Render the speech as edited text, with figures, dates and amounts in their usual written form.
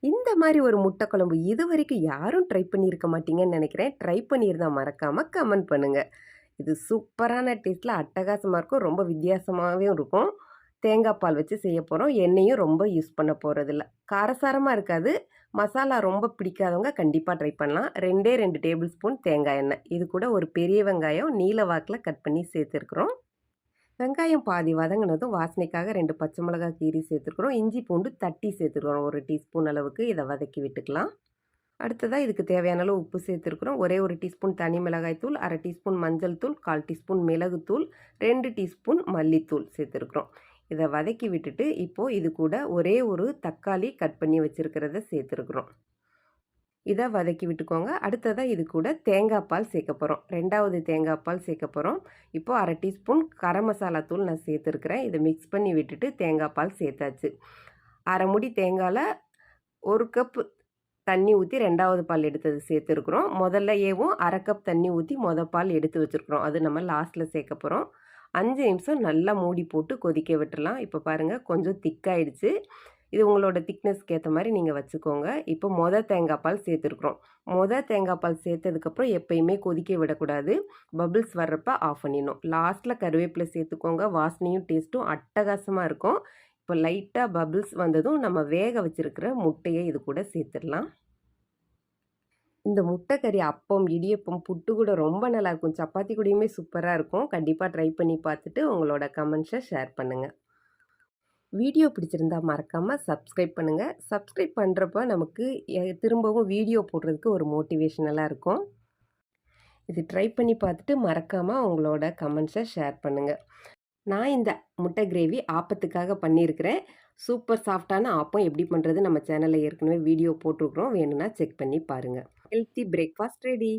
இந்த மாரி ஒரு முட்டை குழம்பு இதுவரைக்கும் யாரும் ட்ரை பண்ணியிருக்க மாட்டீங்கன்னு நெனைக்கிறேன். ட்ரை பண்ணியிருந்தா மறக்காம கமெண்ட் பண்ணுங்க. இது சூப்பரான டேஸ்ட்ல அட்டகாசமா இருக்கும். ரொம்ப வித்தியாசமாவும் இருக்கும். தேங்காய் பால் வச்சு செய்ய போறோம். எண்ணெயும் ரொம்ப யூஸ் பண்ண போறதில்ல. காரசாரமா இருக்காது. மசாலா ரொம்ப பிடிக்காதவங்க கண்டிப்பா ட்ரை பண்ணலாம். 2டே 2 டேபிள் ஸ்பூன் தேங்காய் எண்ணெய். இது கூட ஒரு பெரிய வெங்காயம் நீல வாக்குல கட் பண்ணி சேர்த்துருக்குறோம். வெங்காயம் பாதி வதங்கினதும் வாசனைக்காக 2 பச்சை மிளகாய் கீரி சேர்த்துருக்குறோம். இஞ்சி பூண்டு தட்டி சேர்த்துருக்குறோம். 1 டீஸ்பூன் அளவுக்கு இதை வதக்கி விட்டுக்கலாம். அடுத்ததாக இதுக்கு தேவையான அளவு உப்பு சேர்த்துருக்குறோம். ஒரே 1 டீஸ்பூன் தனி மிளகாய் தூள், 1/2 டீஸ்பூன் மஞ்சள் தூள், 1/4 டீஸ்பூன் மிளகுத்தூள், 2 டீஸ்பூன் மல்லித்தூள் சேர்த்துருக்குறோம். இதை வதக்கி விட்டுட்டு இப்போது இது கூட ஒரே ஒரு தக்காளி கட் பண்ணி வச்சுருக்கிறத சேர்த்துருக்குறோம். இதை வதக்கி விட்டுக்கோங்க. அடுத்ததாக இது கூட தேங்காய் பால் சேர்க்க போகிறோம். 2வது தேங்காய் பால் சேர்க்க போகிறோம். இப்போது 1/2 டீஸ்பூன் கரம் மசாலா தூள் நான் சேர்த்துருக்குறேன். இதை மிக்ஸ் பண்ணி விட்டுட்டு தேங்காய் பால் சேர்த்தாச்சு. 1/2 முடி தேங்காயில் 1 கப் தண்ணி ஊற்றி 2வது பால் எடுத்தது சேர்த்துருக்குறோம். முதல்லையேவும் 1/2 கப் தண்ணி ஊற்றி பால் எடுத்து வச்சுருக்குறோம். அது நம்ம லாஸ்ட்டில் சேர்க்க போகிறோம். 5 நிமிஷம் நல்லா மூடி போட்டு கொதிக்க விட்டுறலாம். இப்போ பாருங்கள் கொஞ்சம் திக்காயிடுச்சு. இது உங்களோட திக்னஸ்க்கு ஏற்ற மாதிரி நீங்கள் வச்சுக்கோங்க. இப்போ தேங்காய் பால் சேர்த்துருக்குறோம். தேங்காய் பால் சேர்த்ததுக்கப்புறம் எப்பயுமே கொதிக்க விடக்கூடாது. பபிள்ஸ் வர்றப்ப ஆஃப் பண்ணிடணும். லாஸ்ட்டில் கருவேப்பிலை சேர்த்துக்கோங்க. வாசனையும் டேஸ்ட்டும் அட்டகாசமாக இருக்கும். இப்போ லைட்டாக பபிள்ஸ் வந்ததும் நம்ம வேக வச்சுருக்கிற முட்டையை இது கூட சேர்த்துடலாம். இந்த முட்டைக்கறி அப்பம், இடியப்பம், புட்டு கூட ரொம்ப நல்லாயிருக்கும். சப்பாத்தி கூடயுமே சூப்பராக இருக்கும். கண்டிப்பாக ட்ரை பண்ணி பார்த்துட்டு உங்களோட கமெண்ட்ஸை ஷேர் பண்ணுங்கள். வீடியோ பிடிச்சிருந்தா மறக்காமல் சப்ஸ்கிரைப் பண்ணுங்கள். சப்ஸ்கிரைப் பண்ணுறப்ப நமக்கு திரும்பவும் வீடியோ போடுறதுக்கு ஒரு மோட்டிவேஷனலாக இருக்கும். இது ட்ரை பண்ணி பார்த்துட்டு மறக்காமல் உங்களோட கமெண்ட்ஸை ஷேர் பண்ணுங்கள். நான் இந்த முட்டை கிரேவி ஆப்பத்துக்காக பண்ணியிருக்கிறேன். சூப்பர் சாஃப்டான ஆப்பம் எப்படி பண்ணுறது நம்ம சேனலில் ஏற்கனவே வீடியோ போட்டிருக்கிறோம். வேணும்னா செக் பண்ணி பாருங்கள். Healthy breakfast ready.